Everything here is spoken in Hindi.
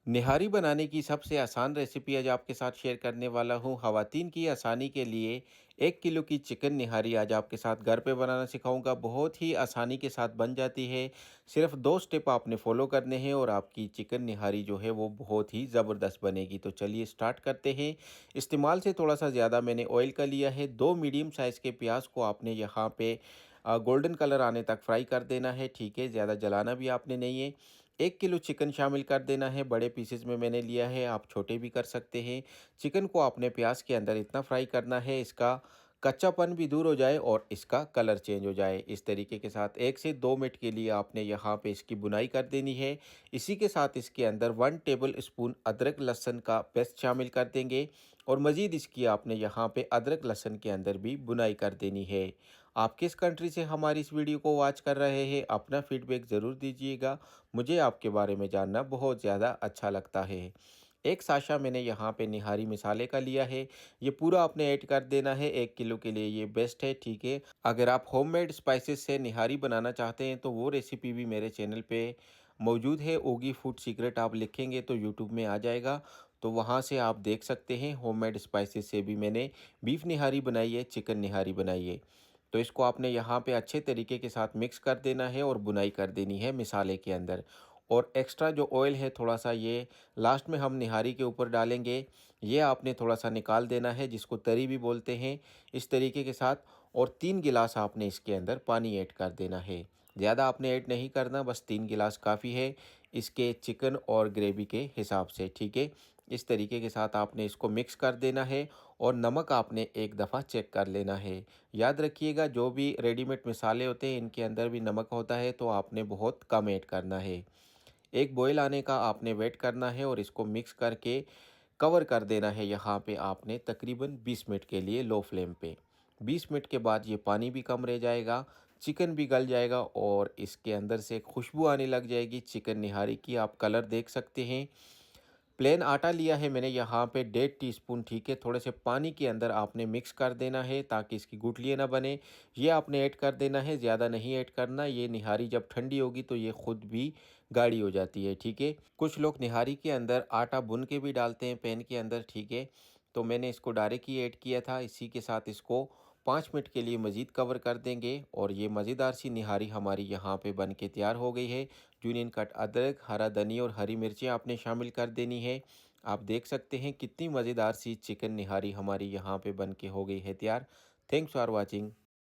निहारी बनाने की सबसे आसान रेसिपी आज आपके साथ शेयर करने वाला हूँ। ख़वातीन की आसानी के लिए 1 किलो की चिकन निहारी आज आपके साथ घर पे बनाना सिखाऊंगा। बहुत ही आसानी के साथ बन जाती है। सिर्फ 2 स्टेप आपने फॉलो करने हैं और आपकी चिकन निहारी जो है वो बहुत ही ज़बरदस्त बनेगी। तो चलिए स्टार्ट करते हैं। इस्तेमाल से थोड़ा सा ज़्यादा मैंने ऑयल का लिया है। 2 मीडियम साइज़ के प्याज को आपने यहाँ पे गोल्डन कलर आने तक फ्राई कर देना है। ठीक है, ज़्यादा जलाना भी आपने नहीं है। 1 किलो चिकन शामिल कर देना है। बड़े पीसेस में मैंने लिया है, आप छोटे भी कर सकते हैं। चिकन को आपने प्याज के अंदर इतना फ्राई करना है इसका कच्चापन भी दूर हो जाए और इसका कलर चेंज हो जाए। इस तरीके के साथ 1 से 2 मिनट के लिए आपने यहाँ पे इसकी बुनाई कर देनी है। इसी के साथ इसके अंदर 1 टेबल स्पून अदरक लहसुन का पेस्ट शामिल कर देंगे और मज़ीद इसकी आपने यहाँ पे अदरक लहसुन के अंदर भी बुनाई कर देनी है। आप किस कंट्री से हमारी इस वीडियो को वॉच कर रहे हैं, अपना फीडबैक ज़रूर दीजिएगा। मुझे आपके बारे में जानना बहुत ज़्यादा अच्छा लगता है। एक साशा मैंने यहाँ पे निहारी मसाले का लिया है। ये पूरा आपने ऐड कर देना है। 1 किलो के लिए ये बेस्ट है, ठीक है। अगर आप होममेड स्पाइसेस से निहारी बनाना चाहते हैं तो वो रेसिपी भी मेरे चैनल पे मौजूद है। ओगी फूड सीक्रेट आप लिखेंगे तो यूट्यूब में आ जाएगा, तो वहाँ से आप देख सकते हैं। होममेड स्पाइसेस से भी मैंने बीफ निहारी बनाई है, चिकन निहारी बनाई है। तो इसको आपने यहाँ पे अच्छे तरीके के साथ मिक्स कर देना है और बुनाई कर देनी है मसाले के अंदर। और एक्स्ट्रा जो ऑयल है थोड़ा सा ये लास्ट में हम निहारी के ऊपर डालेंगे, ये आपने थोड़ा सा निकाल देना है, जिसको तरी भी बोलते हैं। इस तरीके के साथ और 3 गिलास आपने इसके अंदर पानी ऐड कर देना है। ज़्यादा आपने ऐड नहीं करना, बस 3 गिलास काफ़ी है इसके चिकन और ग्रेवी के हिसाब से, ठीक है। इस तरीके के साथ आपने इसको मिक्स कर देना है और नमक आपने एक दफ़ा चेक कर लेना है। याद रखिएगा, जो भी रेडीमेड मसाले होते हैं इनके अंदर भी नमक होता है, तो आपने बहुत कम ऐड करना है। एक बॉयल आने का आपने वेट करना है और इसको मिक्स करके कवर कर देना है यहाँ पे आपने तकरीबन 20 मिनट के लिए लो फ्लेम पे। 20 मिनट के बाद ये पानी भी कम रह जाएगा, चिकन भी गल जाएगा और इसके अंदर से खुशबू आने लग जाएगी चिकन निहारी की। आप कलर देख सकते हैं। प्लेन आटा लिया है मैंने यहाँ पे 1.5 टीस्पून, ठीक है। थोड़े से पानी के अंदर आपने मिक्स कर देना है ताकि इसकी गुठलियाँ ना बने। ये आपने ऐड कर देना है, ज़्यादा नहीं ऐड करना। ये निहारी जब ठंडी होगी तो ये खुद भी गाढ़ी हो जाती है, ठीक है। कुछ लोग निहारी के अंदर आटा भून के भी डालते हैं पैन के अंदर, ठीक है। तो मैंने इसको डायरेक्ट ही ऐड किया था। इसी के साथ इसको 5 मिनट के लिए मज़ीद कवर कर देंगे और ये मज़ेदार सी निहारी हमारी यहाँ पे बन के तैयार हो गई है। जूनियन कट अदरक, हरा धनिया और हरी मिर्चें आपने शामिल कर देनी है। आप देख सकते हैं कितनी मज़ेदार सी चिकन निहारी हमारी यहाँ पे बन के हो गई है तैयार। Thanks for watching.